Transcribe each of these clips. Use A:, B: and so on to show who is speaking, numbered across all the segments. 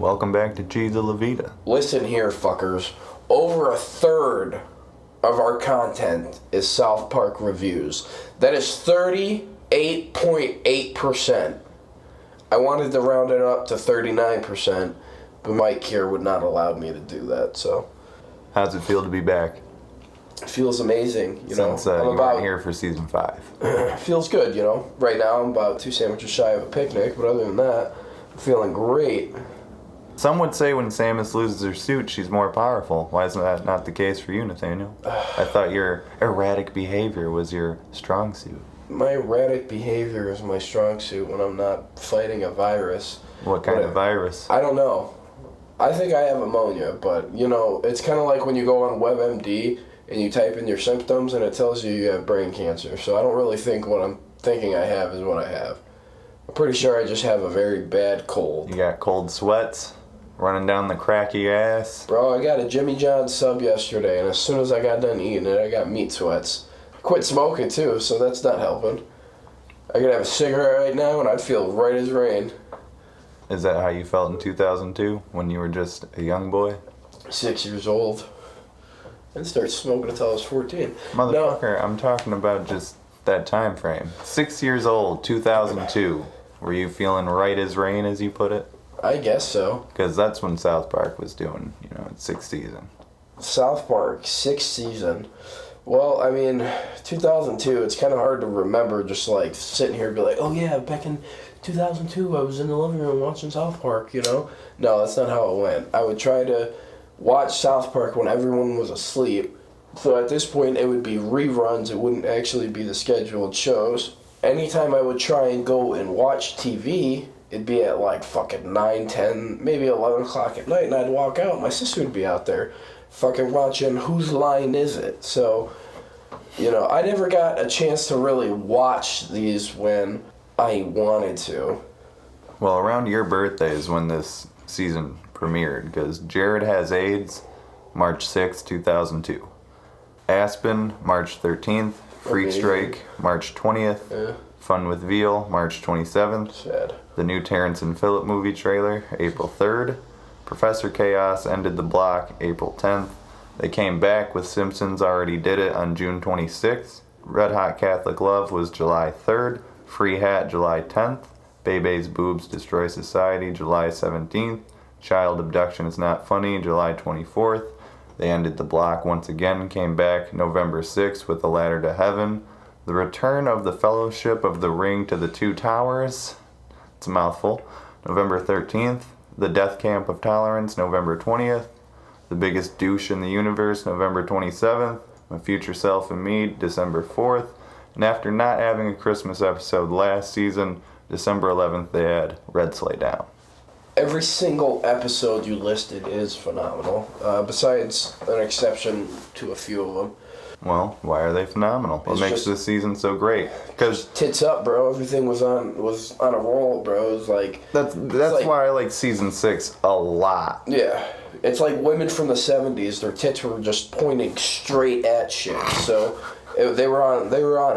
A: Welcome back to Cheese La Vida.
B: Listen here, fuckers. Over a third of our content is South Park reviews. That is 38.8%. I wanted to round it up to 39%, but Mike here would not allow me to do that, so.
A: How's it feel to be back?
B: It feels amazing,
A: Since you weren't here for season 5.
B: Feels good, Right now I'm about 2 sandwiches shy of a picnic, but other than that, I'm feeling great.
A: Some would say when Samus loses her suit, she's more powerful. Why is that not the case for you, Nathaniel? I thought your erratic behavior was your strong suit.
B: My erratic behavior is my strong suit when I'm not fighting a virus.
A: What kind of virus?
B: I don't know. I think I have ammonia, but, it's kind of like when you go on WebMD and you type in your symptoms and it tells you have brain cancer. So I don't really think what I'm thinking I have is what I have. I'm pretty sure I just have a very bad cold.
A: You got cold sweats running down the crack of your ass?
B: Bro, I got a Jimmy John's sub yesterday, and as soon as I got done eating it, I got meat sweats. Quit smoking, too, so that's not helping. I could have a cigarette right now, and I'd feel right as rain.
A: Is that how you felt in 2002, when you were just a young boy?
B: 6 years old. I didn't start smoking until I was 14.
A: Motherfucker, no. I'm talking about just that time frame. 6 years old, 2002. Were you feeling right as rain, as you put it?
B: I guess so.
A: Because that's when South Park was doing, its 6th season.
B: South Park, 6th season. Well, 2002, it's kind of hard to remember just like sitting here and be like, oh yeah, back in 2002 I was in the living room watching South Park, No, that's not how it went. I would try to watch South Park when everyone was asleep. So at this point it would be reruns, it wouldn't actually be the scheduled shows. Anytime I would try and go and watch TV, it'd be at like fucking 9, 10, maybe 11 o'clock at night, and I'd walk out. My sister would be out there fucking watching Whose Line Is It? So, I never got a chance to really watch these when I wanted to.
A: Well, around your birthday is when this season premiered, because Jared Has AIDS, March 6, 2002. Aspen, March 13th. Freak Strike, March 20th.
B: Yeah.
A: Fun with Veal, March 27th.
B: Sad.
A: The new Terrence and Phillip movie trailer, April 3rd. Professor Chaos ended the block, April 10th. They came back with Simpsons Already Did It on June 26th. Red Hot Catholic Love was July 3rd. Free Hat, July 10th. Bebe's Boobs Destroy Society, July 17th. Child Abduction Is Not Funny, July 24th. They ended the block once again, came back November 6th with A Ladder to Heaven. The Return of the Fellowship of the Ring to the Two Towers. It's a mouthful. November 13th. The Death Camp of Tolerance, November 20th. The Biggest Douche in the Universe, November 27th. My Future Self and Me, December 4th. And after not having a Christmas episode last season, December 11th, they had Red Sleigh Down.
B: Every single episode you listed is phenomenal, besides an exception to a few of them.
A: Well, why are they phenomenal? What makes this season so great? Because
B: tits up, bro. Everything was on a roll, bro. It was like
A: that's why I like season 6 a lot.
B: Yeah, it's like women from the 70s. Their tits were just pointing straight at shit. So they were on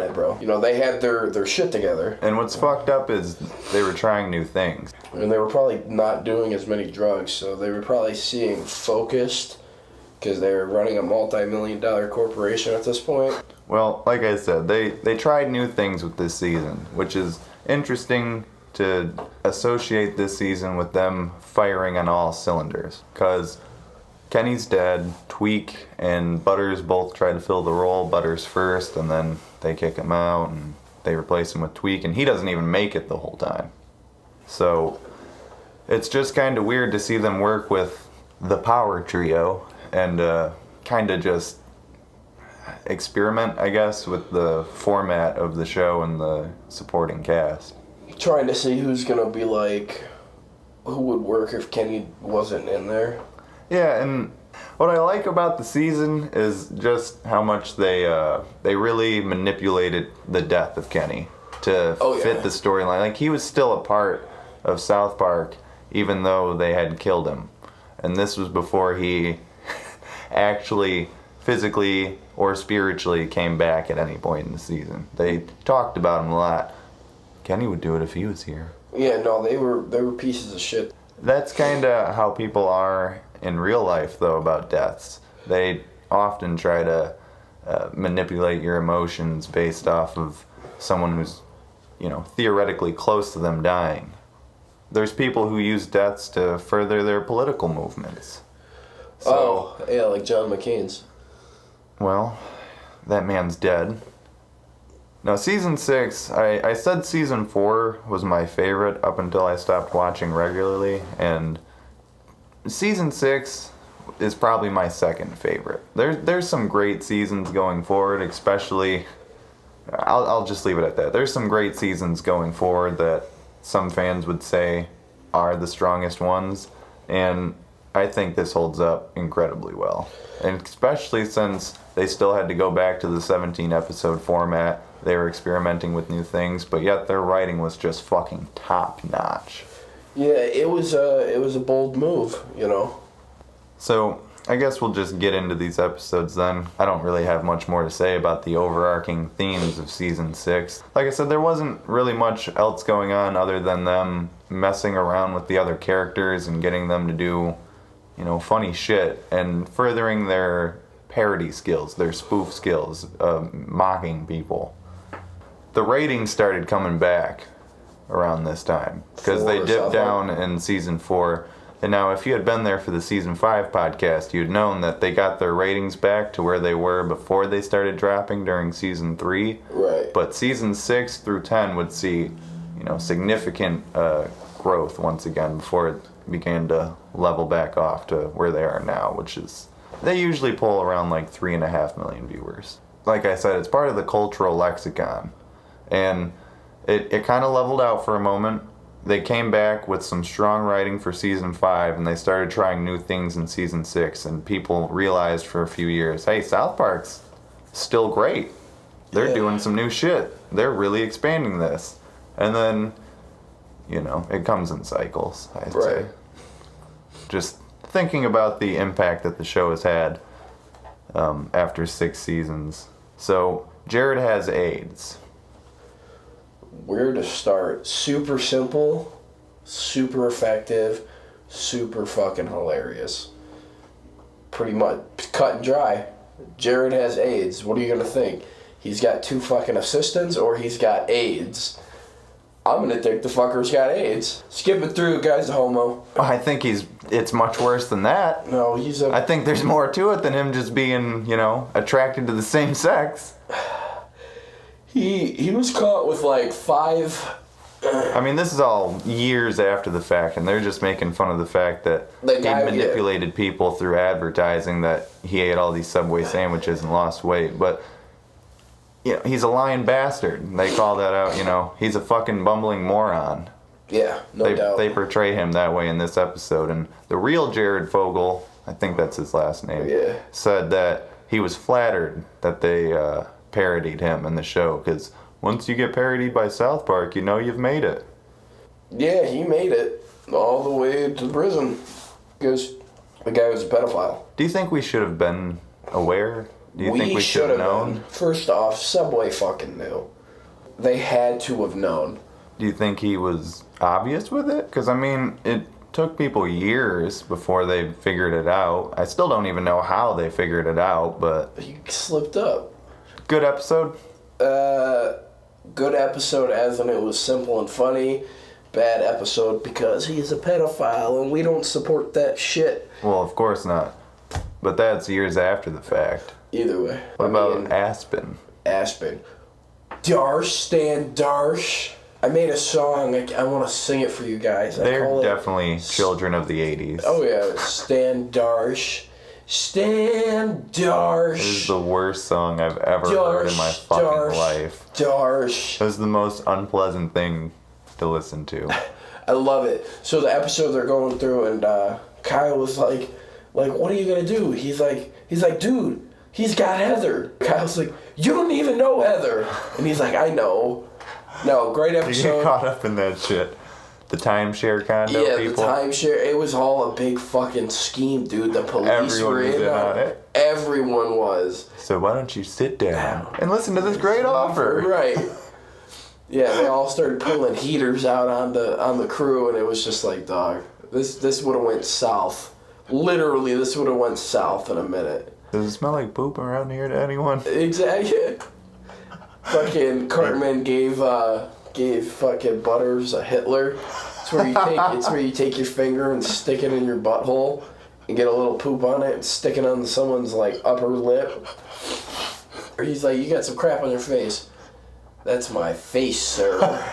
B: it, bro. They had their shit together.
A: And what's fucked up is they were trying new things.
B: And they were probably not doing as many drugs, so they were probably seeing focused. Because they were running a multi-million-dollar corporation at this point.
A: Well, like I said, they tried new things with this season, which is interesting to associate this season with them firing on all cylinders. Because Kenny's dead, Tweak and Butters both try to fill the role. Butters first, and then they kick him out, and they replace him with Tweak, and he doesn't even make it the whole time. So it's just kind of weird to see them work with the power trio and kind of just experiment, I guess, with the format of the show and the supporting cast.
B: Trying to see who's going to be like, who would work if Kenny wasn't in there.
A: Yeah, and what I like about the season is just how much they really manipulated the death of Kenny to fit the storyline. Like, he was still a part of South Park, even though they had killed him. And this was before he actually physically or spiritually came back at any point in the season. They talked about him a lot. Kenny would do it if he was here.
B: Yeah, no, they were pieces of shit.
A: That's kind of how people are in real life, though, about deaths. They often try to manipulate your emotions based off of someone who's, theoretically close to them dying. There's people who use deaths to further their political movements. So,
B: yeah, like John McCain's.
A: Well, that man's dead. Now, season 6, I said season 4 was my favorite up until I stopped watching regularly, and season 6 is probably my second favorite. There's some great seasons going forward, especially, I'll just leave it at that. There's some great seasons going forward that some fans would say are the strongest ones, and I think this holds up incredibly well. And especially since they still had to go back to the 17-episode format. They were experimenting with new things, but yet their writing was just fucking top-notch.
B: Yeah, it was a bold move,
A: So, I guess we'll just get into these episodes then. I don't really have much more to say about the overarching themes of Season 6. Like I said, there wasn't really much else going on other than them messing around with the other characters and getting them to do, funny shit and furthering their parody skills, their spoof skills, mocking people. The ratings started coming back around this time because they dipped down in season 4. And now, if you had been there for the season 5 podcast, you'd known that they got their ratings back to where they were before they started dropping during season 3.
B: Right.
A: But season 6 through 10 would see, significant growth once again before it began to level back off to where they are now, which is, they usually pull around like 3.5 million viewers. Like I said, it's part of the cultural lexicon. And it kind of leveled out for a moment. They came back with some strong writing for season 5, and they started trying new things in season 6, and people realized for a few years, hey, South Park's still great. They're doing some new shit. They're really expanding this. And then, it comes in cycles, I'd say. Just thinking about the impact that the show has had after 6 seasons. So, Jared has AIDS.
B: Where to start? Super simple, super effective, super fucking hilarious. Pretty much cut and dry. Jared has AIDS. What are you gonna think? He's got 2 fucking assistants or he's got AIDS? I'm gonna think the fucker's got AIDS. Skip it through, guy's a homo.
A: I think it's much worse than that.
B: No,
A: I think there's more to it than him just being, attracted to the same sex.
B: He was caught with like 5...
A: I mean, this is all years after the fact, and they're just making fun of the fact that he manipulated people through advertising that he ate all these Subway sandwiches and lost weight. But, he's a lying bastard. They call that out, he's a fucking bumbling moron.
B: Yeah, no doubt.
A: They portray him that way in this episode. And the real Jared Fogle, I think that's his last name, said that he was flattered that they parodied him in the show, because once you get parodied by South Park, you've made it.
B: Yeah, he made it all the way to prison because the guy was a pedophile.
A: Do you think we should have been aware? Do you think we should have known?
B: First off, Subway fucking knew. They had to have known.
A: Do you think he was obvious with it? Because, it took people years before they figured it out. I still don't even know how they figured it out, but...
B: He slipped up.
A: Good episode?
B: Good episode as in it was simple and funny. Bad episode because he's a pedophile and we don't support that shit.
A: Well, of course not. But that's years after the fact.
B: Either way.
A: What about Aspen?
B: Aspen. Darsh, Stan Darsh. I made a song. I want to sing it for you guys.
A: They're definitely children of the 80s.
B: Oh, yeah. Stan Darsh. Stan Darsh.
A: This is the worst song I've ever heard in my fucking life.
B: Darsh.
A: This is the most unpleasant thing to listen to.
B: I love it. So the episode they're going through, and Kyle was like, what are you gonna do? He's like, dude, he's got Heather. Kyle's like, you don't even know Heather. And he's like, I know. No, great episode.
A: You get caught up in that shit. The timeshare condo people?
B: Yeah, the timeshare. It was all a big fucking scheme, dude. The police
A: Everyone
B: were
A: was in on it.
B: Everyone was.
A: So why don't you sit down and listen to this great offer?
B: Right. Yeah, they all started pulling heaters out on the crew, and it was just like, dog, This would have went south. Literally, this would have went south in a minute.
A: Does it smell like poop around here to anyone?
B: Exactly. Fucking Cartman gave fucking Butters a Hitler. It's where you take your finger and stick it in your butthole and get a little poop on it and stick it on someone's like upper lip. Or he's like, you got some crap on your face. That's my face, sir.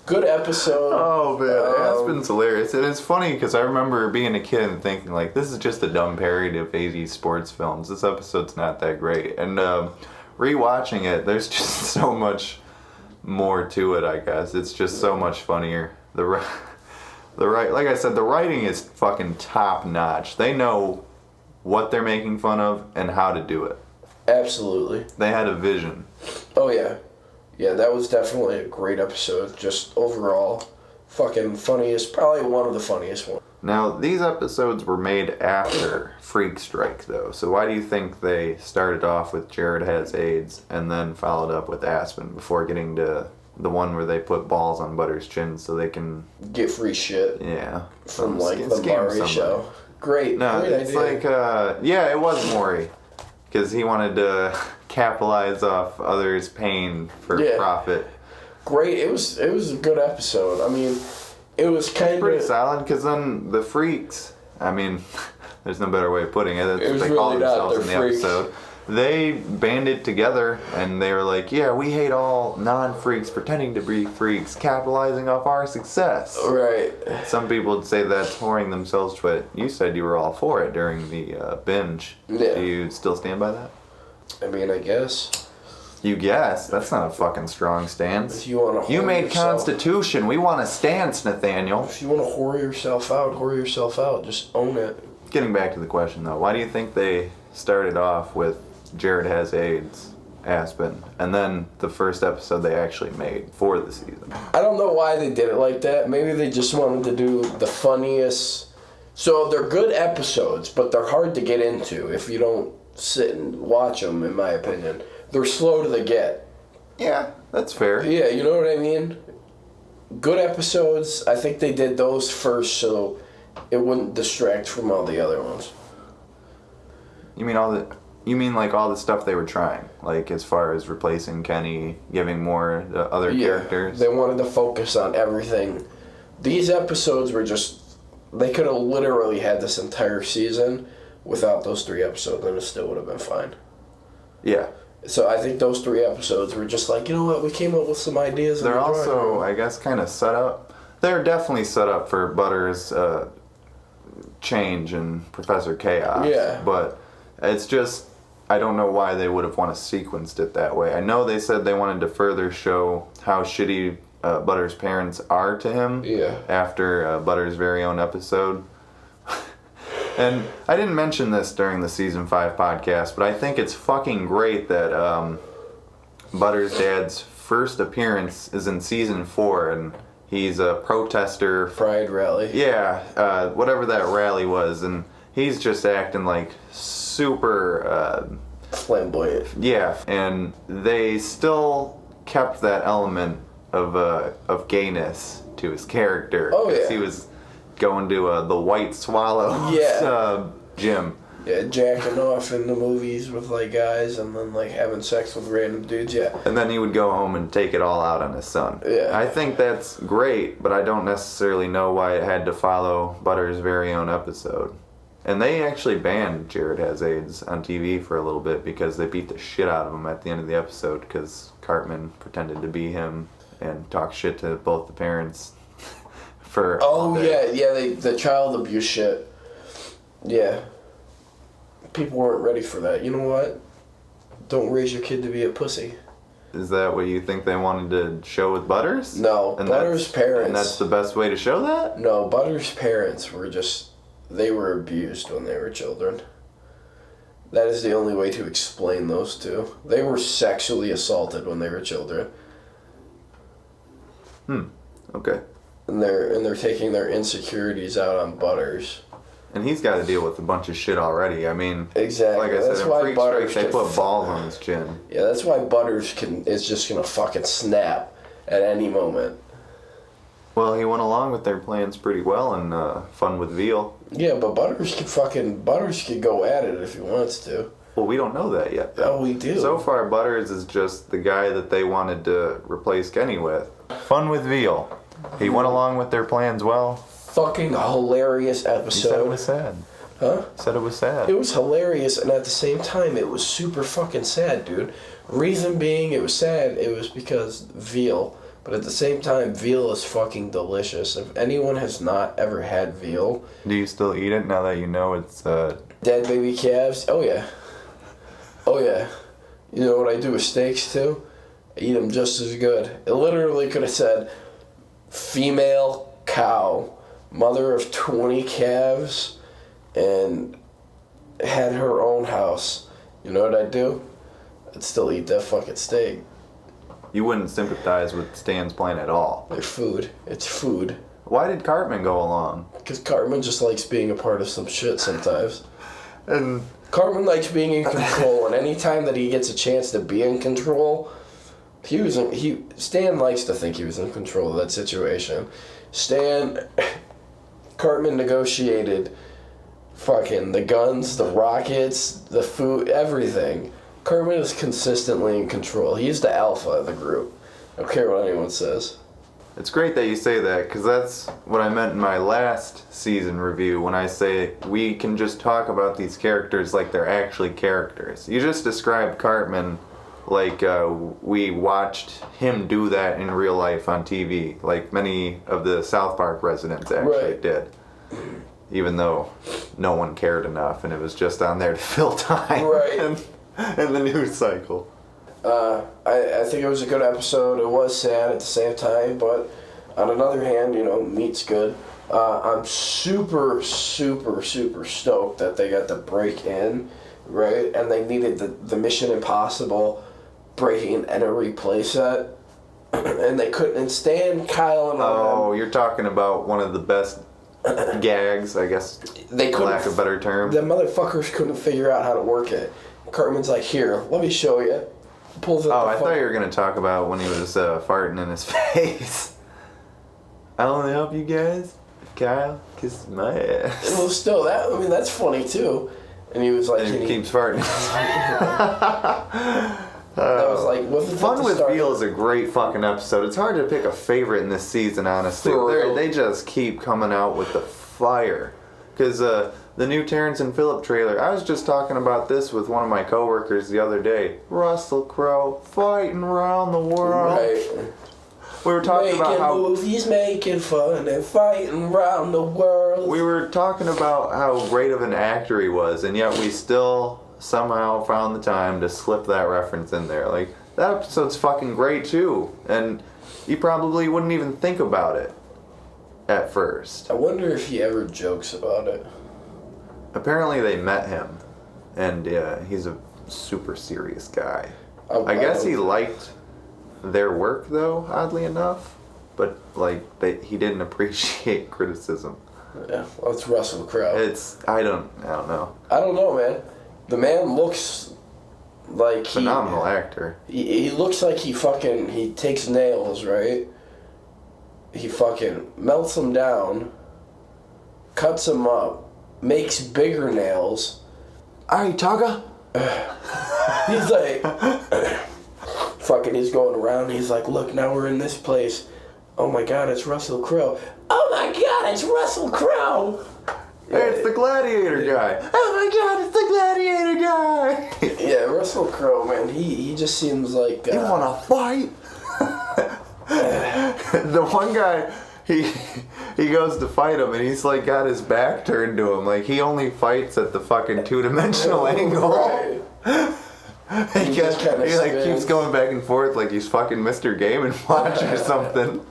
B: Good episode.
A: Oh man, Aspen's hilarious. And it's funny because I remember being a kid and thinking like, this is just a dumb parody of 80s sports films. This episode's not that great. And rewatching it, there's just so much more to it, I guess. It's just so much funnier. Like I said, the writing is fucking top notch. They know what they're making fun of and how to do it.
B: Absolutely.
A: They had a vision.
B: Oh yeah. Yeah, that was definitely a great episode. Just overall, fucking funniest, probably one of the funniest ones.
A: Now, these episodes were made after Freak Strike, though. So why do you think they started off with Jared Has AIDS and then followed up with Aspen before getting to the one where they put balls on Butter's chin so they can...
B: get free shit.
A: Yeah.
B: From, like, the Maury show. Great.
A: No,
B: great
A: it's
B: idea.
A: like, yeah, it was Maury. Because he wanted to capitalize off others' pain for profit.
B: Great. It was a good episode. I mean, it was kind of...
A: pretty solid, because then the Freaks, I mean, there's no better way of putting it. That's
B: it was
A: what they call
B: really
A: themselves
B: not.
A: in the
B: They're freaks.
A: episode. They banded together, and they were like, yeah, we hate all non-freaks pretending to be freaks, capitalizing off our success.
B: Right.
A: Some people would say that's whoring themselves, but you said you were all for it during the binge.
B: Yeah.
A: Do you still stand by that?
B: I mean, I guess.
A: You guess? That's not a fucking strong stance.
B: If you want to
A: You made Constitution. We want a stance, Nathaniel.
B: If you want to whore yourself out. Just own it.
A: Getting back to the question, though, why do you think they started off with Jared Has AIDS, Aspen, and then the first episode they actually made for the season?
B: I don't know why they did it like that. Maybe they just wanted to do the funniest. So they're good episodes, but they're hard to get into if you don't sit and watch them, in my opinion. They're slow to the get.
A: Yeah, that's fair.
B: Yeah, you know what I mean? Good episodes, I think they did those first so it wouldn't distract from all the other ones.
A: You mean like all the stuff they were trying, like as far as replacing Kenny, giving more to other characters?
B: They wanted to focus on everything. These episodes were just, they could have literally had this entire season without those 3 episodes and it still would have been fine.
A: Yeah.
B: So I think those 3 episodes were just like, you know what, we came up with some ideas.
A: They're also, I guess, kind of set up. They're definitely set up for Butter's change in Professor Chaos.
B: Yeah.
A: But it's just, I don't know why they would have want to sequenced it that way. I know they said they wanted to further show how shitty Butter's parents are to him.
B: Yeah.
A: After Butter's very own episode. And I didn't mention this during the Season 5 podcast, but I think it's fucking great that Butter's dad's first appearance is in Season 4, and he's a protester.
B: Pride rally.
A: Yeah, whatever that rally was, and he's just acting like super...
B: flamboyant.
A: Yeah, and they still kept that element of gayness to his character.
B: Oh, yeah.
A: He was going to the White Swallow gym.
B: Yeah, jacking off in the movies with like guys and then like having sex with random dudes, yeah.
A: And then he would go home and take it all out on his son.
B: Yeah.
A: I think that's great, but I don't necessarily know why it had to follow Butter's very own episode. And they actually banned Jared Has AIDS on TV for a little bit because they beat the shit out of him at the end of the episode because Cartman pretended to be him and talked shit to both the parents.
B: The child abuse shit. Yeah. People weren't ready for that. You know what? Don't raise your kid to be a pussy.
A: Is that what you think they wanted to show with Butters?
B: No, and Butters' parents...
A: And that's the best way to show that?
B: No, Butters' parents were just... They were abused when they were children. That is the only way to explain those two. They were sexually assaulted when they were children.
A: Okay.
B: And they're taking their insecurities out on Butters.
A: And he's got to deal with a bunch of shit already. I mean,
B: exactly.
A: Like I
B: that's
A: said, in
B: why
A: Freak
B: Butters
A: Strike, they put balls on his chin.
B: Yeah, that's why Butters is just gonna fucking snap at any moment.
A: Well, he went along with their plans pretty well in Fun with Veal.
B: Yeah, but Butters could go at it if he wants to.
A: Well, we don't know that yet, though.
B: Oh, we do.
A: So far, Butters is just the guy that they wanted to replace Kenny with. Fun with Veal. He went along with their plans well.
B: Fucking hilarious episode.
A: He said it was sad.
B: Huh?
A: Said it was sad.
B: It was hilarious, and at the same time, it was super fucking sad, dude. Reason being it was sad, it was because veal. But at the same time, veal is fucking delicious. If anyone has not ever had veal...
A: Do you still eat it now that you know it's...
B: Dead baby calves? Oh, yeah. Oh, yeah. You know what I do with steaks, too? I eat them just as good. It literally could have said, female cow, mother of 20 calves... and had her own house. You know what I'd do? I'd still eat that fucking steak.
A: You wouldn't sympathize with Stan's plan at all.
B: They're food. It's food.
A: Why did Cartman go along?
B: Because Cartman just likes being a part of some shit sometimes.
A: And
B: Cartman likes being in control, and anytime that he gets a chance to be in control, Stan likes to think he was in control of that situation. Cartman negotiated fucking the guns, the rockets, the food, everything. Cartman is consistently in control. He's the alpha of the group. I don't care what anyone says.
A: it's great that you say that, because that's what I meant in my last season review when I say we can just talk about these characters like they're actually characters. You just described Cartman like we watched him do that in real life on TV, like many of the South Park residents actually did. Even though no one cared enough and it was just on there to fill time in the news cycle.
B: I think it was a good episode. It was sad at the same time, but on another hand, you know, meat's good. I'm super, super, super stoked that they got the break in, right? And they needed the Mission Impossible breaking and enter replay set. And they couldn't, and Stan, Kyle, and all them.
A: You're talking about one of the best gags, I guess,
B: they
A: for lack of a better term.
B: The motherfuckers couldn't figure out how to work it. Cartman's like, here, let me show you. Pulls out
A: I thought you were going to talk about when he was farting in his face. I'll only help you guys if Kyle kisses my ass.
B: Well, still, that's funny too. And he was like...
A: And he keeps farting.
B: That was like...
A: Fun with Veal is a great fucking episode. It's hard to pick a favorite in this season, honestly. They just keep coming out with the fire. Because the new Terrence and Phillip trailer, I was just talking about this with one of my coworkers the other day. Russell Crowe fighting around the world.
B: Right.
A: We were talking about how...
B: movies, making fun, and fighting around the world.
A: We were talking about how great of an actor he was, and yet we still somehow found the time to slip that reference in there. Like, that episode's fucking great, too. And you probably wouldn't even think about it at first.
B: I wonder if he ever jokes about it.
A: Apparently they met him, and he's a super serious guy. I guess he liked their work, though, oddly enough, but he didn't appreciate criticism.
B: Yeah, well, it's Russell Crowe.
A: I don't know.
B: I don't know, man. The man looks like
A: phenomenal actor.
B: He looks like he takes nails, right? He fucking melts them down, cuts them up, makes bigger nails. Alright, Taga. He's like, he's going around. He's like, look, now we're in this place. Oh my God, it's Russell Crowe. Oh my God, it's Russell Crowe.
A: Hey, it's the Gladiator guy. Oh my God, it's the Gladiator guy.
B: Yeah, Russell Crowe, man, he just seems like...
A: You wanna fight? The one guy, he goes to fight him and he's like got his back turned to him. Like he only fights at the fucking two-dimensional angle.
B: Right.
A: he keeps going back and forth like he's fucking Mr. Game & Watch or something.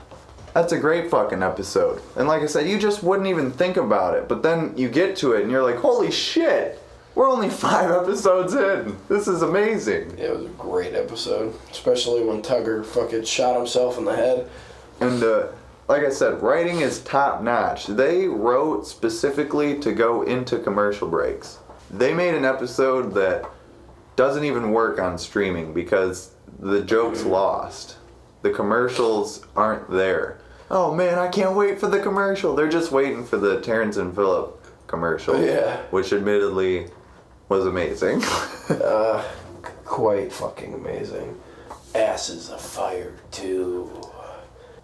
A: That's a great fucking episode. And like I said, you just wouldn't even think about it. But then you get to it and you're like, holy shit, we're only 5 episodes in. This is amazing.
B: Yeah, it was a great episode. Especially when Tugger fucking shot himself in the head.
A: And like I said, writing is top notch. They wrote specifically to go into commercial breaks. They made an episode that doesn't even work on streaming because the joke's lost. The commercials aren't there. oh man, I can't wait for the commercial. They're just waiting for the Terrence and Phillip commercial.
B: Yeah.
A: Which admittedly was amazing.
B: Quite fucking amazing. Asses Afire 2.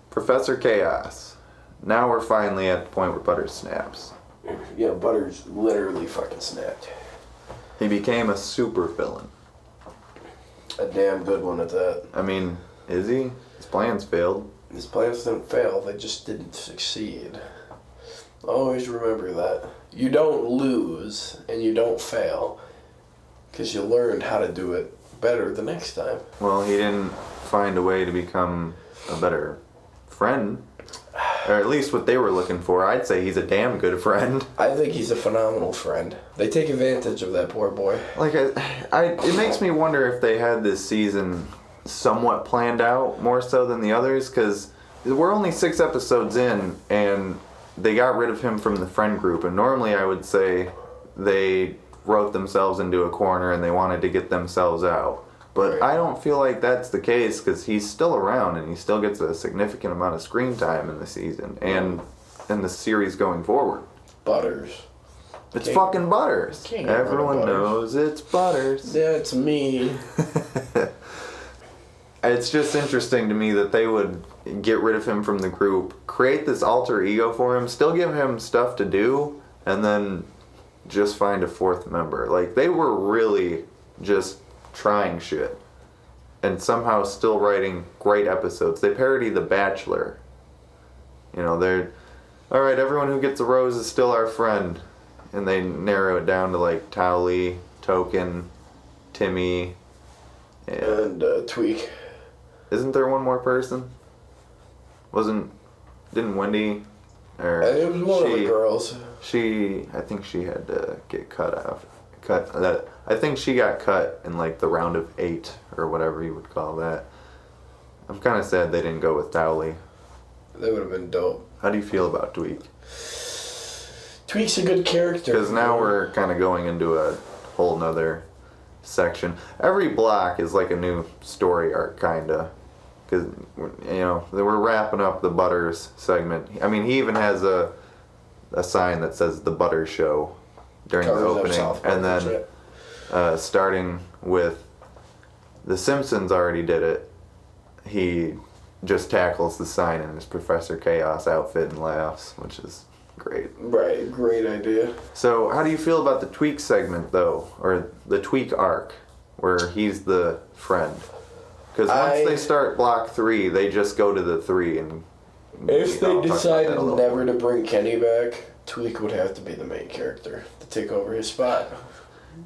A: Professor Chaos. Now we're finally at the point where Butters snaps.
B: Yeah, Butters literally fucking snapped.
A: He became a super villain.
B: A damn good one at that.
A: I mean, is he? His plans failed.
B: His plans didn't fail, they just didn't succeed. Always remember that. You don't lose and you don't fail because you learned how to do it better the next time.
A: Well, he didn't find a way to become a better friend. Or at least what they were looking for. I'd say he's a damn good friend.
B: I think he's a phenomenal friend. They take advantage of that poor boy.
A: Like, it makes me wonder if they had this season somewhat planned out more so than the others, because we're only 6 episodes in, and they got rid of him from the friend group, and normally I would say they wrote themselves into a corner and they wanted to get themselves out. But
B: Right.
A: I don't feel like that's the case, because he's still around and he still gets a significant amount of screen time in the season and in the series going forward.
B: Butters.
A: It's
B: King-
A: fucking Butters.
B: King of
A: Everyone
B: Butters.
A: knows it's Butters.
B: That's me.
A: It's just interesting to me that they would get rid of him from the group, create this alter ego for him, still give him stuff to do, and then just find a 4th member. Like, they were really just trying shit and somehow still writing great episodes. They parody The Bachelor. You know, they're, alright, everyone who gets a rose is still our friend. And they narrow it down to like Towley, Token, Timmy,
B: And Tweak.
A: Isn't there one more person? Didn't Wendy, or
B: It was one of the girls.
A: I think she had to get cut off. I think she got cut in like the round of 8 or whatever you would call that. I'm kind of sad they didn't go with Towley.
B: That would have been dope.
A: How do you feel about Tweak?
B: Tweak's a good character.
A: Because now we're kind of going into a whole nother section. Every block is like a new story arc, kind of. Because, you know, we're wrapping up the Butters segment. I mean, he even has a sign that says The Butters Show during the opening. And then starting with The Simpsons already did it. He just tackles the sign in his Professor Chaos outfit and laughs, which is great.
B: Right, great idea.
A: So, how do you feel about the Tweak segment, though? Or the Tweak arc, where he's the friend? Because once they start block 3, they just go to the 3 and...
B: If they decided never
A: bit.
B: to bring Kenny back, Tweak would have to be the main character to take over his spot.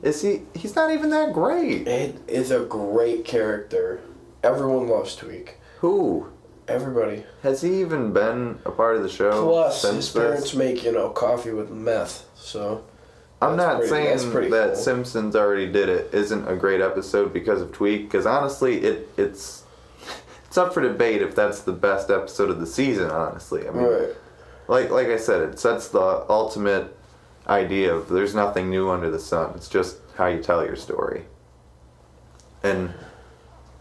A: Is he... He's not even that great.
B: It is a great character. Everyone loves Tweak.
A: Who?
B: Everybody.
A: Has he even been a part of the show
B: Plus,
A: since
B: his parents make, coffee with meth, so...
A: I'm not
B: that's
A: saying
B: pretty
A: that
B: cool.
A: Simpsons already did it isn't a great episode because of Tweak, because honestly, it's up for debate if that's the best episode of the season, honestly. I mean,
B: Right.
A: like I said, it sets the ultimate idea of there's nothing new under the sun. It's just how you tell your story. And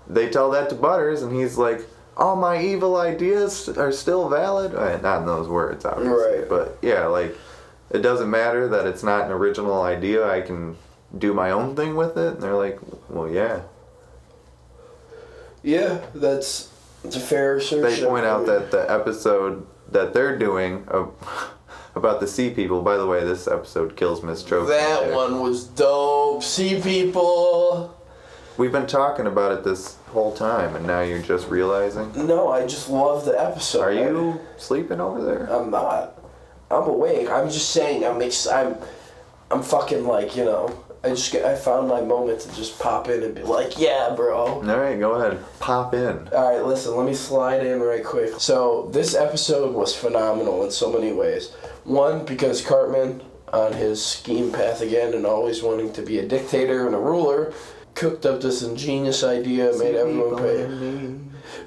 A: they tell that to Butters, and he's like, all my evil ideas are still valid? Not in those words, obviously.
B: Right.
A: But, yeah, like, it doesn't matter that it's not an original idea. I can do my own thing with it. And they're like, well, yeah.
B: Yeah, that's a fair assertion.
A: They point out that the episode that they're doing about the sea people, by the way, this episode kills Miss Choke.
B: That one was dope. Sea people.
A: We've been talking about it this whole time, and now you're just realizing?
B: No, I just love the episode.
A: Are you sleeping over there?
B: I'm not. I'm awake. I'm just saying. I'm fucking like, I found my moment to just pop in and be like, yeah, bro.
A: All right, go ahead. Pop in.
B: All right, listen, let me slide in right quick. So this episode was phenomenal in so many ways. One, because Cartman, on his scheme path again and always wanting to be a dictator and a ruler, cooked up this ingenious idea, made everyone pay.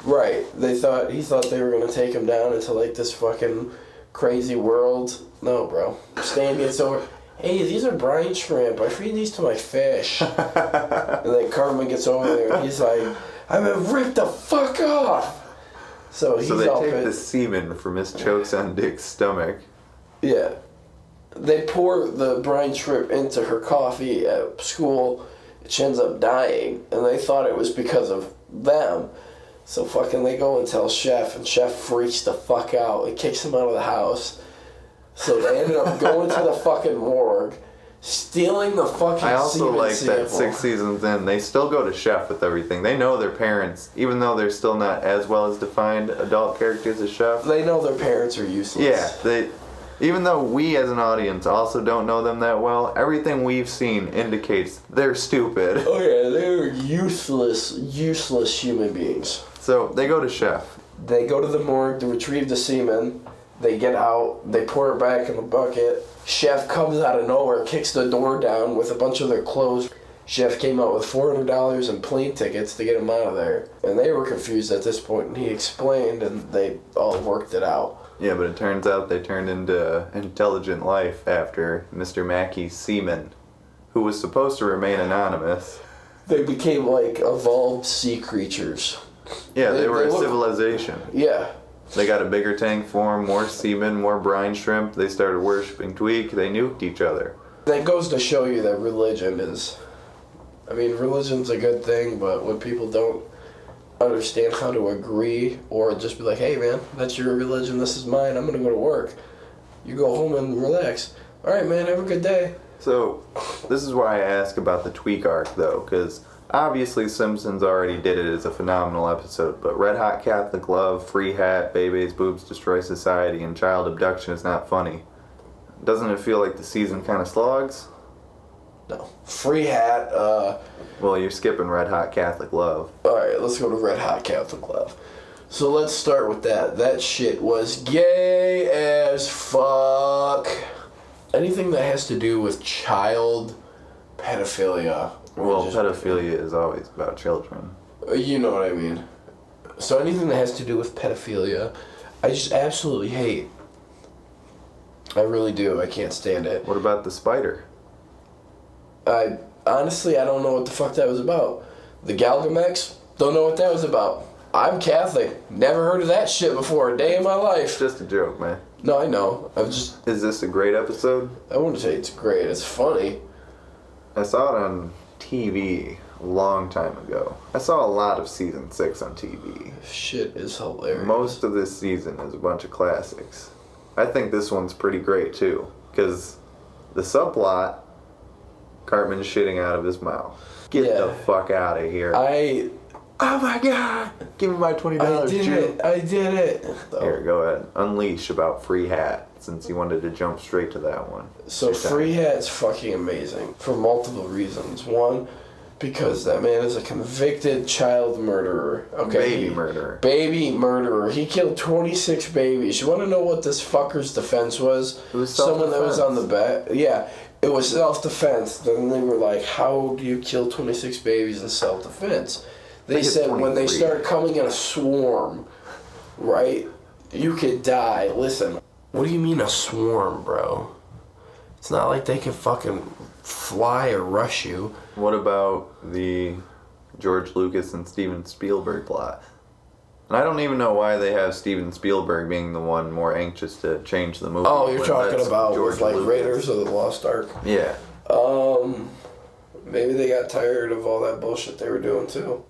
B: Right. He thought they were going to take him down into like this fucking crazy world. No, bro. Stan gets over... Hey, these are brine shrimp. I feed these to my fish. And then Cartman gets over there and he's like, I'm gonna rip the fuck off. So he's
A: So they
B: all
A: take
B: pissed.
A: the semen from his chokes on Dick's stomach.
B: Yeah. They pour the brine shrimp into her coffee at school. She ends up dying, and they thought it was because of them. So fucking they go and tell Chef, and Chef freaks the fuck out and kicks him out of the house. So they ended up going to the fucking morgue, stealing the fucking
A: I also
B: semen
A: like
B: sample.
A: that 6 seasons in, they still go to Chef with everything. They know their parents, even though they're still not as well as defined adult characters as Chef.
B: They know their parents are useless.
A: Yeah, even though we as an audience also don't know them that well, everything we've seen indicates they're stupid.
B: Oh yeah, they're useless human beings.
A: So they go to Chef.
B: They go to the morgue to retrieve the semen. They get out. They pour it back in the bucket. Chef comes out of nowhere, kicks the door down with a bunch of their clothes. Chef came out with $400 in plane tickets to get him out of there. And they were confused at this point, and he explained, and they all worked it out.
A: Yeah, but it turns out they turned into intelligent life after Mr. Mackey's semen, who was supposed to remain anonymous.
B: They became like evolved sea creatures.
A: Yeah, they were a
B: look-
A: civilization.
B: Yeah.
A: They got a bigger tank for 'em, more semen, more brine shrimp. They started worshipping Tweak. They nuked each other.
B: That goes to show you that religion is... I mean, religion's a good thing, but when people don't understand how to agree or just be like, hey man, that's your religion, this is mine, I'm gonna go to work. You go home and relax. Alright man, have a good day.
A: So, this is why I ask about the Tweak arc, though, because obviously Simpsons already did it as a phenomenal episode, but Red Hot Catholic Love, Free Hat, Bebe's Boobs Destroy Society, and Child Abduction is not funny. Doesn't it feel like the season kind of slogs?
B: No. Free Hat,
A: Well, you're skipping Red Hot Catholic Love.
B: alright, let's go to Red Hot Catholic Love. So let's start with that. That shit was gay as fuck. Anything that has to do with child pedophilia.
A: Well, pedophilia is always about children.
B: You know what I mean. So anything that has to do with pedophilia, I just absolutely hate. I really do. I can't stand it.
A: What about the spider?
B: I don't know what the fuck that was about. The Galgamex, don't know what that was about. I'm Catholic. Never heard of that shit before a day in my life.
A: It's just a joke, man.
B: No, I know.
A: Is this a great episode?
B: I wouldn't say it's great. It's funny.
A: I saw it on TV a long time ago. I saw a lot of season 6 on TV.
B: Shit is hilarious.
A: Most of this season is a bunch of classics. I think this one's pretty great too, because the subplot, Cartman's shitting out of his mouth. Get the fuck out of here. Oh my god! Give me my $20, Jim.
B: I did it.
A: Here, go ahead. Unleash about Free Hat, since you wanted to jump straight to that one.
B: So Free Hat's fucking amazing for multiple reasons. One, because that man is a convicted child murderer. Okay, Baby murderer. He killed 26 babies. You want to know what this fucker's defense was?
A: It was
B: someone that was on the back. Yeah, it was self-defense. Then they were like, "How do you kill 26 babies in self-defense?" They said when they start coming in a swarm, right? You could die. Listen, what do you mean a swarm, bro? It's not like they can fucking fly or rush you.
A: What about the George Lucas and Steven Spielberg plot? And I don't even know why they have Steven Spielberg being the one more anxious to change the movie.
B: Oh, you're talking about
A: George
B: with like
A: Lucas.
B: Raiders of the Lost Ark?
A: Yeah.
B: Maybe they got tired of all that bullshit they were doing too.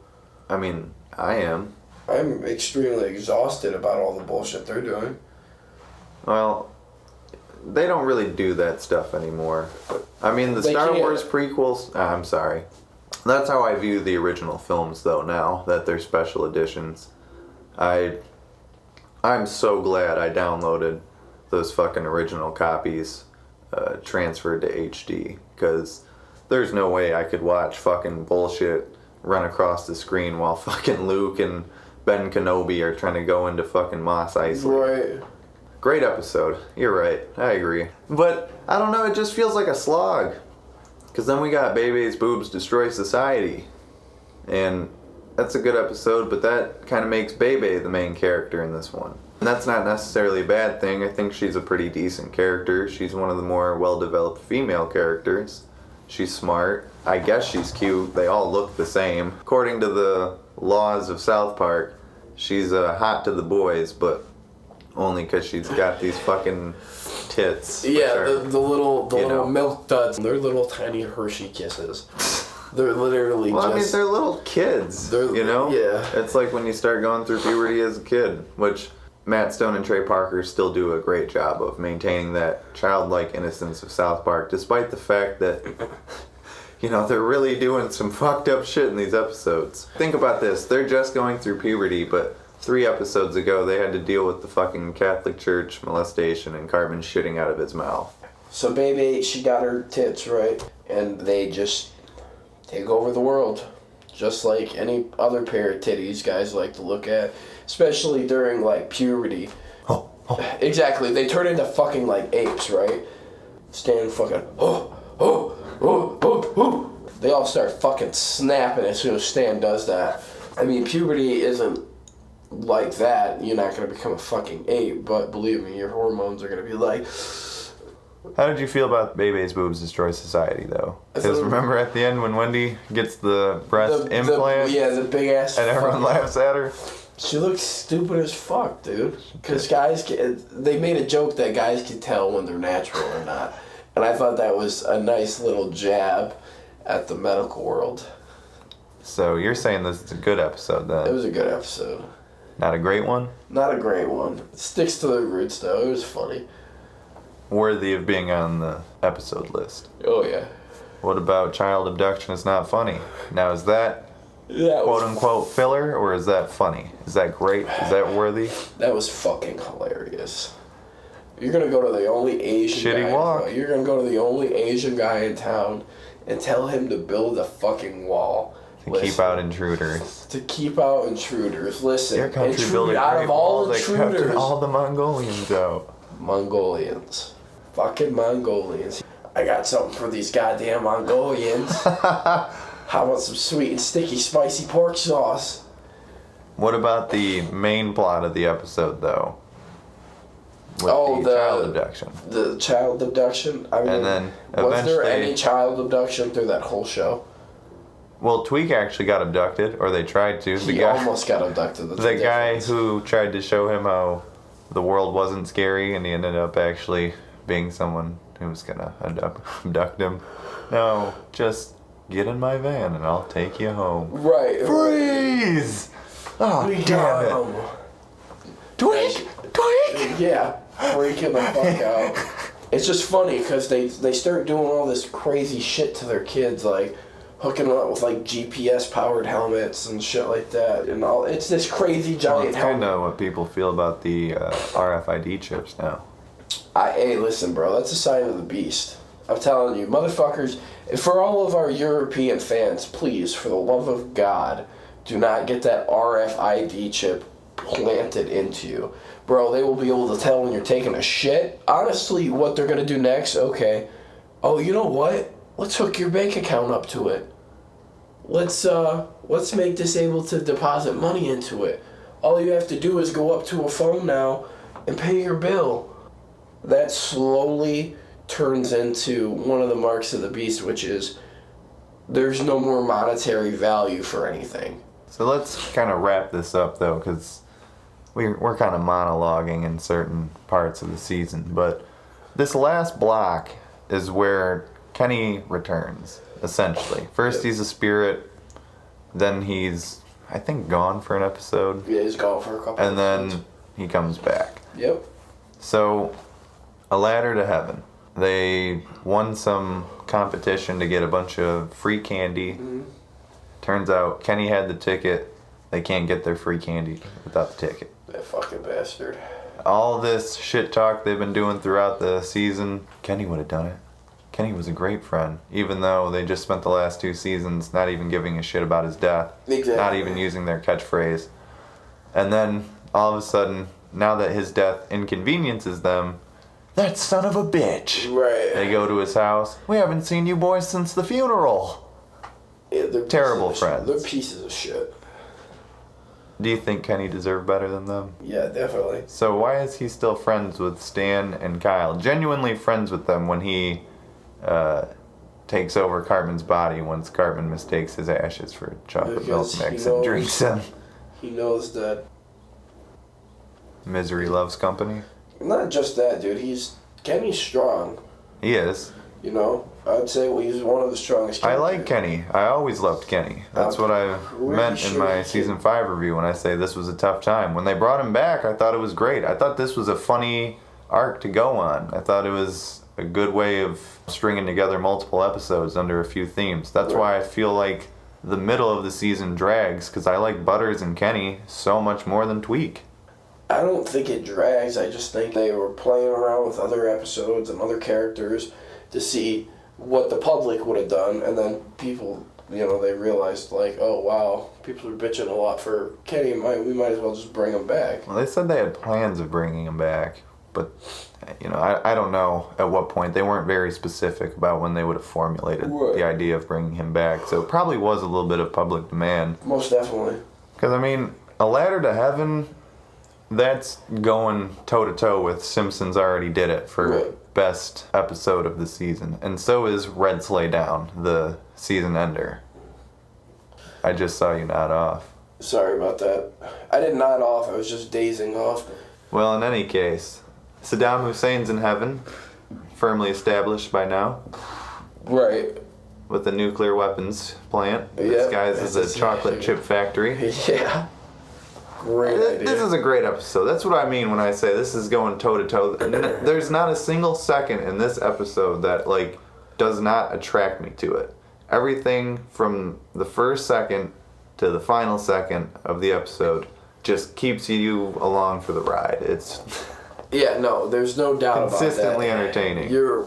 A: I mean, I am.
B: I'm extremely exhausted about all the bullshit they're doing.
A: Well, they don't really do that stuff anymore. I mean, the
B: They
A: Star
B: can't.
A: Wars prequels, I'm sorry. That's how I view the original films, though, now that they're special editions. I'm so glad I downloaded those fucking original copies transferred to HD, because there's no way I could watch fucking bullshit run across the screen while fucking Luke and Ben Kenobi are trying to go into fucking Mos Eisley.
B: Right.
A: Great episode. You're right. I agree. But, I don't know, it just feels like a slog. Because then we got Bebe's Boobs Destroy Society. And that's a good episode, but that kind of makes Bebe the main character in this one. And that's not necessarily a bad thing. I think she's a pretty decent character. She's one of the more well-developed female characters. She's smart. I guess she's cute. They all look the same. According to the laws of South Park, she's hot to the boys, but only because she's got these fucking tits.
B: Yeah, the little milk duds. They're little tiny Hershey kisses. They're literally
A: well, I mean, they're little kids, you know?
B: Yeah.
A: It's like when you start going through puberty as a kid, which Matt Stone and Trey Parker still do a great job of maintaining that childlike innocence of South Park, despite the fact that, you know, they're really doing some fucked up shit in these episodes. Think about this. They're just going through puberty, but 3 episodes ago they had to deal with the fucking Catholic Church molestation and Cartman shitting out of his mouth.
B: So baby, she got her tits, right? And they just take over the world. Just like any other pair of titties guys like to look at. Especially during, like, puberty.
A: Oh.
B: Exactly. They turn into fucking, like, apes, right? Stan fucking, They all start fucking snapping as soon as Stan does that. I mean, puberty isn't like that. You're not going to become a fucking ape, but believe me, your hormones are going to be like...
A: How did you feel about Bebe's boobs destroy society, though? Because remember at the end when Wendy gets the breast implant?
B: The big ass...
A: And everyone laughs at her?
B: She looks stupid as fuck, dude. Because they made a joke that guys can tell when they're natural or not. And I thought that was a nice little jab at the medical world.
A: So you're saying this is a good episode, then?
B: It was a good episode.
A: Not a great one?
B: Not a great one. It sticks to the roots, though. It was funny.
A: Worthy of being on the episode list.
B: Oh, yeah.
A: What about child abduction is not funny? Now, is that quote-unquote filler, or is that funny? Is that great? Is that worthy?
B: That was fucking hilarious. You're gonna go to the only Asian
A: Shitty
B: guy.
A: walk.
B: You're gonna go to the only Asian guy in town and tell him to build a fucking wall.
A: Keep out intruders.
B: To keep out intruders. Listen,
A: Your country built a
B: out
A: great
B: of all
A: wall that
B: intruders.
A: kept all the Mongolians out.
B: Mongolians. Fucking Mongolians. I got something for these goddamn Mongolians. How about some sweet and sticky spicy pork sauce?
A: What about the main plot of the episode, though? With the child abduction.
B: The child abduction? I mean,
A: and then
B: was there any child abduction through that whole show?
A: Well, Tweak actually got abducted, or they tried to.
B: He almost got abducted.
A: The guy who tried to show him how the world wasn't scary, and he ended up actually being someone who was gonna abduct him. No, just get in my van and I'll take you home.
B: Right.
A: Freeze! Oh, damn it. Tweak!
B: Yeah, freaking the fuck out. It's just funny because they start doing all this crazy shit to their kids, like hooking them up with like GPS powered helmets and shit like that, and all. It's this crazy giant helmet.
A: I know what people feel about the RFID chips now.
B: Hey, listen, bro, that's a sign of the beast. I'm telling you, motherfuckers, for all of our European fans, please, for the love of God, do not get that RFID chip planted into you. Bro, they will be able to tell when you're taking a shit. Honestly, what they're going to do next, okay. Oh, you know what? Let's hook your bank account up to it. Let's make this able to deposit money into it. All you have to do is go up to a phone now and pay your bill. That slowly turns into one of the marks of the beast, which is there's no more monetary value for anything.
A: So let's kind of wrap this up, though, because we're kind of monologuing in certain parts of the season. But this last block is where Kenny returns, essentially. First he's a spirit, then he's, I think, gone for an episode.
B: Yeah, he's gone for a couple
A: and
B: episodes.
A: Then he comes back.
B: Yep.
A: So, a ladder to heaven. They won some competition to get a bunch of free candy. Mm-hmm. Turns out Kenny had the ticket. They can't get their free candy without the ticket.
B: That fucking bastard.
A: All this shit talk they've been doing throughout the season, Kenny would have done it. Kenny was a great friend, even though they just spent the last 2 seasons not even giving a shit about his death.
B: Exactly.
A: Not even using their catchphrase. And then, all of a sudden, now that his death inconveniences them, that son of a bitch.
B: Right.
A: They go to his house. We haven't seen you boys since the funeral.
B: Yeah, they're
A: terrible friends.
B: They're pieces of shit.
A: Do you think Kenny deserved better than them?
B: Yeah, definitely.
A: So why is he still friends with Stan and Kyle? Genuinely friends with them when he takes over Cartman's body once Cartman mistakes his ashes for chocolate milk mix and drinks them.
B: He knows that
A: Misery Loves Company.
B: Not just that, dude. Kenny's strong.
A: He is.
B: You know, I'd say he's one of the strongest
A: I
B: characters.
A: like Kenny. I always loved Kenny. That's what I meant in my season 5 review when I say this was a tough time. When they brought him back, I thought it was great. I thought this was a funny arc to go on. I thought it was a good way of stringing together multiple episodes under a few themes. That's why I feel like the middle of the season drags, because I like Butters and Kenny so much more than Tweak.
B: I don't think it drags. I just think they were playing around with other episodes and other characters to see what the public would have done, and then people, you know, they realized, like, oh wow, people are bitching a lot for Kenny, we might as well just bring him back.
A: Well, they said they had plans of bringing him back, but, you know, I don't know at what point. They weren't very specific about when they would have formulated the idea of bringing him back, so it probably was a little bit of public demand.
B: Most definitely.
A: Because, I mean, A Ladder to Heaven, that's going toe-to-toe with Simpsons Already Did It for best episode of the season. And so is Reds Lay Down, the season ender. I just saw you nod off.
B: Sorry about that. I didn't nod off, I was just dazing off.
A: Well, in any case, Saddam Hussein's in heaven, firmly established by now.
B: Right.
A: With the nuclear weapons plant, disguised as a chocolate chip factory.
B: Yeah. Great idea.
A: This is a great episode. That's what I mean when I say this is going toe to toe. There's not a single second in this episode that like does not attract me to it. Everything from the first second to the final second of the episode just keeps you along for the ride. It's
B: yeah, no, there's no doubt about that.
A: Consistently entertaining.
B: You're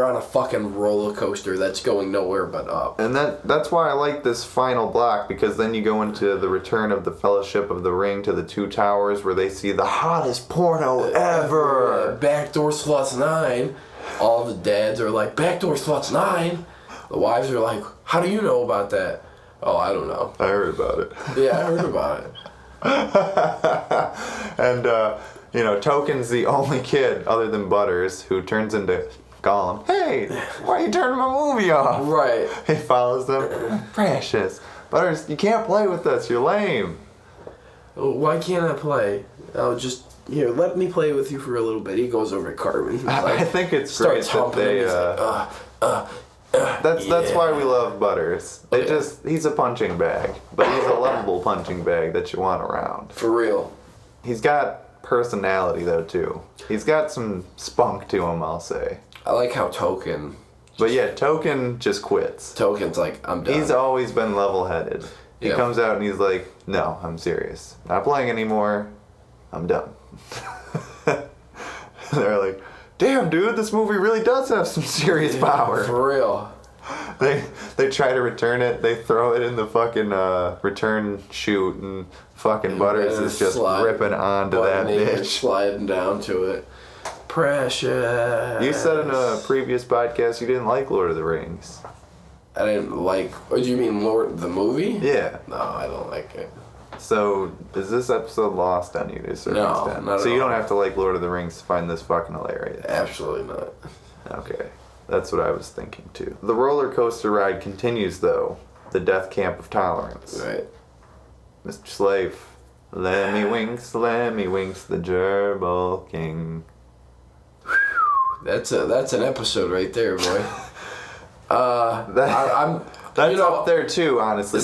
B: on a fucking roller coaster that's going nowhere but up.
A: And that's why I like this final block, because then you go into the return of the Fellowship of the Ring to the Two Towers, where they see the hottest porno ever.
B: Backdoor Sluts 9. All the dads are like, Backdoor Sluts 9. The wives are like, how do you know about that? Oh, I don't know.
A: I heard about it.
B: Yeah, I heard about it.
A: And, you know, Token's the only kid other than Butters who turns into Gollum. Hey, why are you turning my movie off?
B: Right.
A: He follows them. Precious. Butters, you can't play with us. You're lame.
B: Why can't I play? Oh, just, here, let me play with you for a little bit. He goes over to Cartman.
A: I think it's great that they... That's why we love Butters. He's a punching bag, but he's a lovable punching bag that you want around.
B: For real.
A: He's got personality though too. He's got some spunk to him, I'll say.
B: I like how Token.
A: But yeah, Token just quits.
B: Token's like, I'm done.
A: He's always been level-headed. He comes out and he's like, no, I'm serious. Not playing anymore. I'm done. They're like, damn dude, this movie really does have some serious power.
B: For real.
A: They try to return it. They throw it in the fucking return chute, and fucking Butters is just ripping onto that bitch.
B: Sliding down to it. Precious.
A: You said in a previous podcast you didn't like Lord of the Rings.
B: I didn't like... What do you mean, Lord the movie?
A: Yeah.
B: No, I don't like it.
A: So, is this episode lost on you to a certain extent?
B: Not
A: so you don't have to like Lord of the Rings to find this fucking hilarious?
B: Absolutely not.
A: Okay. That's what I was thinking too. The roller coaster ride continues though. The death camp of tolerance.
B: Right.
A: Mr. Slave. Lemmy Winks, the Gerbil King.
B: That's an episode right there, boy.
A: That's up there too, honestly.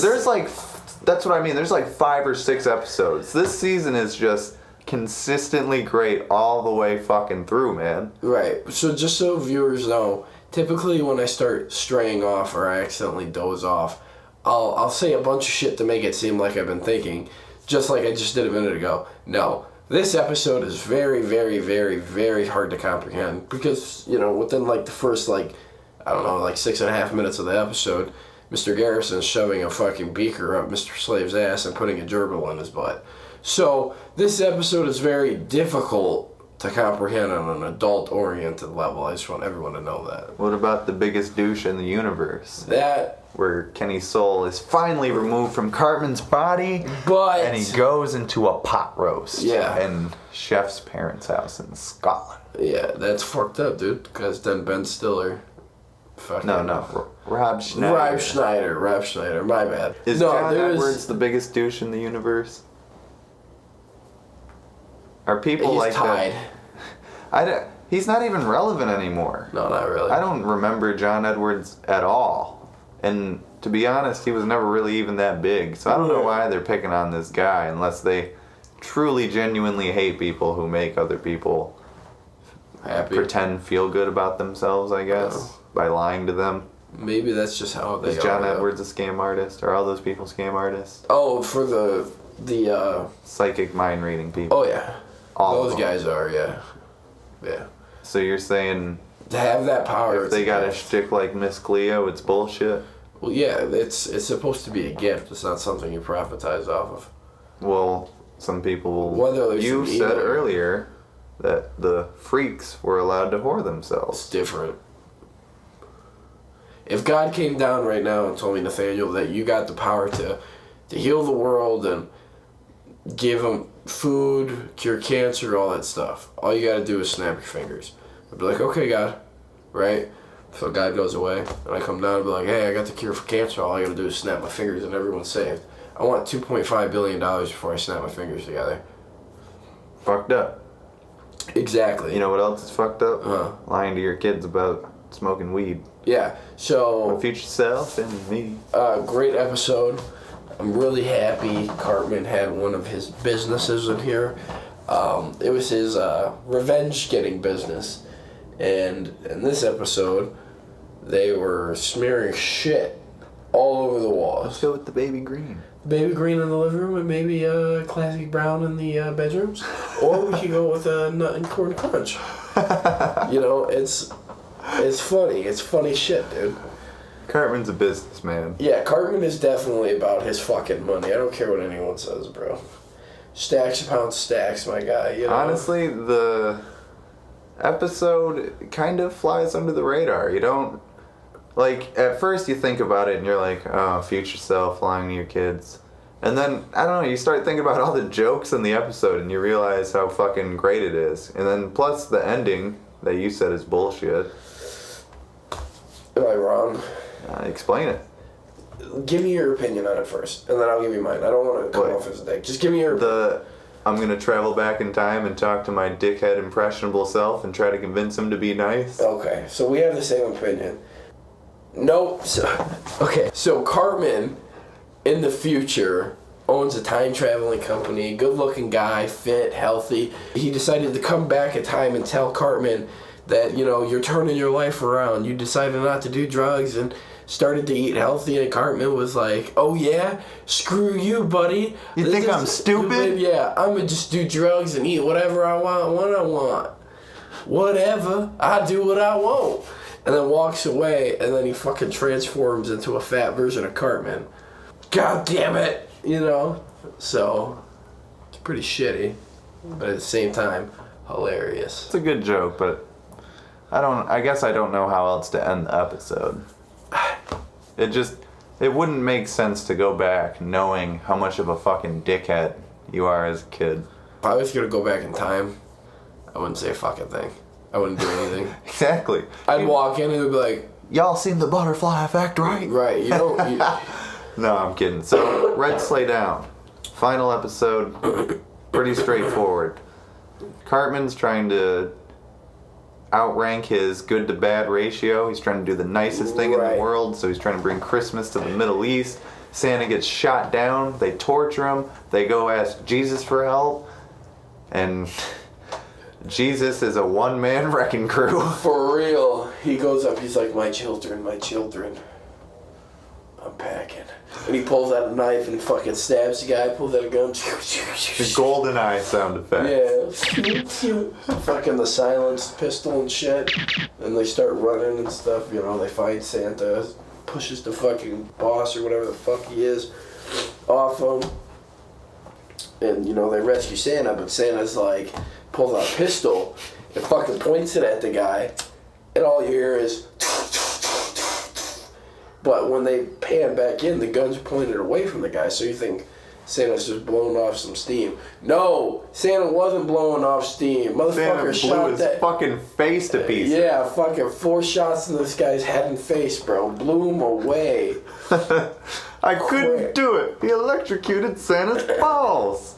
A: That's what I mean. There's like 5 or 6 episodes. This season is just consistently great all the way fucking through, man.
B: Right. So just so viewers know, typically when I start straying off or I accidentally doze off, I'll say a bunch of shit to make it seem like I've been thinking, just like I just did a minute ago. No. This episode is very, very, very, very hard to comprehend because, you know, within like the first 6.5 minutes of the episode, Mr. Garrison's shoving a fucking beaker up Mr. Slave's ass and putting a gerbil in his butt. So, this episode is very difficult to comprehend on an adult-oriented level. I just want everyone to know that.
A: What about the biggest douche in the universe?
B: That...
A: Where Kenny's soul is finally removed from Cartman's body, and he goes into a pot roast in Chef's parents' house in Scotland.
B: Yeah, that's fucked up, dude, because then Ben Stiller...
A: Rob Schneider.
B: Rob Schneider, my bad.
A: Is John Edwards the biggest douche in the universe? are people
B: He's
A: like
B: tied.
A: that. He's not even relevant anymore.
B: No, not really.
A: I don't remember John Edwards at all. And to be honest, he was never really even that big. So I don't know why they're picking on this guy unless they truly, genuinely hate people who make other people feel good about themselves, I guess, by lying to them.
B: Maybe that's just how they are.
A: Is John Edwards a scam artist? Are all those people scam artists?
B: Oh, for the
A: psychic mind reading people.
B: Oh yeah.
A: All
B: those guys are, yeah. Yeah.
A: So you're saying
B: to have that power,
A: if they got a shtick like Miss Cleo, it's bullshit?
B: Well, yeah, it's supposed to be a gift. It's not something you prophetize off of.
A: Well, some people...
B: Whether
A: you said earlier that the freaks were allowed to whore themselves.
B: It's different. If God came down right now and told me, Nathaniel, that you got the power to heal the world and give them food, cure cancer, all that stuff, all you got to do is snap your fingers. I'd be like, okay, God, right? So God goes away, and I come down and be like, hey, I got the cure for cancer. All I got to do is snap my fingers, and everyone's saved. I want $2.5 billion before I snap my fingers together.
A: Fucked up.
B: Exactly.
A: You know what else is fucked up? Lying to your kids about smoking weed.
B: Yeah, so...
A: My future self and me.
B: Great episode. I'm really happy Cartman had one of his businesses in here. It was his revenge getting business. And in this episode, they were smearing shit all over the walls.
A: Let's go with the baby green.
B: Baby green in the living room and maybe classic brown in the bedrooms. Or we could go with a nut and corn crunch. You know, it's funny. It's funny shit, dude.
A: Cartman's a businessman.
B: Yeah, Cartman is definitely about his fucking money. I don't care what anyone says, bro. Stacks upon stacks, my guy. You know?
A: Honestly, the episode kind of flies under the radar. You don't... Like, at first you think about it and you're like, oh, future self, lying to your kids. And then, I don't know, you start thinking about all the jokes in the episode and you realize how fucking great it is. And then, plus the ending that you said is bullshit.
B: Am I wrong?
A: Explain it.
B: Give me your opinion on it first, and then I'll give you mine. I don't want to come off as a dick. Just give me your opinion.
A: I'm going to travel back in time and talk to my dickhead impressionable self and try to convince him to be nice.
B: Okay, so we have the same opinion. Nope. So Cartman, in the future, owns a time-traveling company, good-looking guy, fit, healthy. He decided to come back in time and tell Cartman that, you know, you're turning your life around. You decided not to do drugs and started to eat healthy, and Cartman was like, oh yeah? Screw you, buddy.
A: You think I'm stupid?
B: Yeah, I'm gonna just do drugs and eat whatever I want when I want. Whatever. I do what I want. And then walks away, and then he fucking transforms into a fat version of Cartman. God damn it! You know? So, it's pretty shitty, but at the same time, hilarious.
A: It's a good joke, but I guess I don't know how else to end the episode. It wouldn't make sense to go back knowing how much of a fucking dickhead you are as a kid.
B: If I was gonna go back in time, I wouldn't say a fucking thing. I wouldn't do anything.
A: Exactly.
B: I'd walk in and it'd be like,
A: y'all seen the butterfly effect, right?
B: Right, you don't...
A: No, I'm kidding. So, Red Sleigh Down. Final episode. Pretty straightforward. Cartman's trying to outrank his good to bad ratio. He's trying to do the nicest thing in the world, so he's trying to bring Christmas to the Middle East. Santa gets shot down. They torture him. They go ask Jesus for help. And Jesus is a one-man wrecking crew.
B: For real. He goes up, he's like, my children, I'm packing. And he pulls out a knife and he fucking stabs the guy, pulls out a gun.
A: The golden eye sound effect.
B: Yeah. Fucking the silenced pistol and shit. And they start running and stuff, you know, they find Santa, pushes the fucking boss or whatever the fuck he is off him. And, you know, they rescue Santa, but Santa's like, pulls out a pistol and fucking points it at the guy. And all you hear is... But when they pan back in, the gun's pointed away from the guy, so you think Santa's just blowing off some steam. No, Santa wasn't blowing off steam. Motherfucker
A: Santa blew his fucking face to pieces.
B: Yeah, fucking 4 shots in this guy's head and face, bro. Blew him away.
A: I couldn't do it. He electrocuted Santa's balls.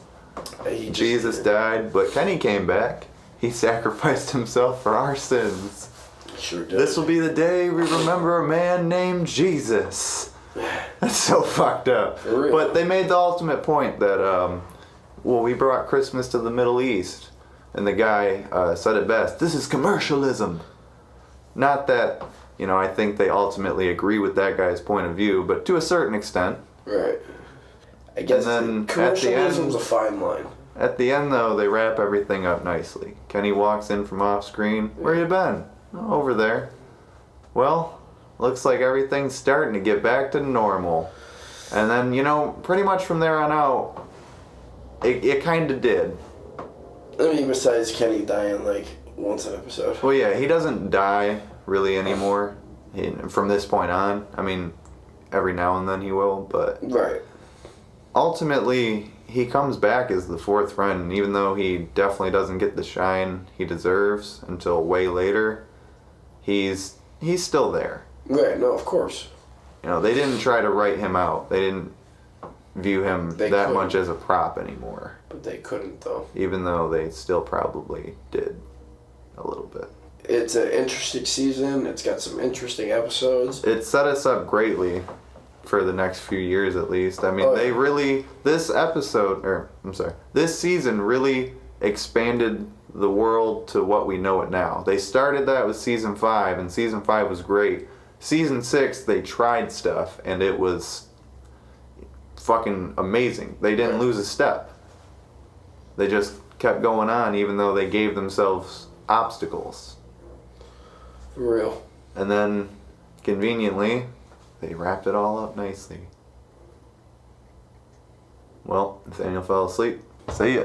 A: Jesus died, but Kenny came back. He sacrificed himself for our sins.
B: Sure did.
A: This will be the day we remember a man named Jesus. That's so fucked up.
B: For real.
A: But they made the ultimate point that, we brought Christmas to the Middle East. And the guy said it best, this is commercialism. Not that, I think they ultimately agree with that guy's point of view, but to a certain extent.
B: Right. I guess commercialism's a fine line.
A: At the end, though, they wrap everything up nicely. Kenny walks in from off screen. Where you been? "Oh, over there." Well, looks like everything's starting to get back to normal. And then, pretty much from there on out, it kind of did.
B: I mean, besides Kenny dying like once an episode.
A: Well, yeah, he doesn't die really anymore from this point on. I mean, every now and then he will, but
B: right.
A: Ultimately, he comes back as the fourth friend, even though he definitely doesn't get the shine he deserves until way later. He's still there.
B: Right, no, of course.
A: They didn't try to write him out. They didn't view him that much as a prop anymore.
B: But they couldn't, though.
A: Even though they still probably did a little bit.
B: It's an interesting season. It's got some interesting episodes.
A: It set us up greatly for the next few years at least. I mean, this season really expanded the world to what we know it now. They started that with season 5, and season 5 was great. Season 6, they tried stuff, and it was fucking amazing. They didn't lose a step. They just kept going on, even though they gave themselves obstacles.
B: For real.
A: And then, conveniently, they wrapped it all up nicely. Well, Nathaniel fell asleep. See ya.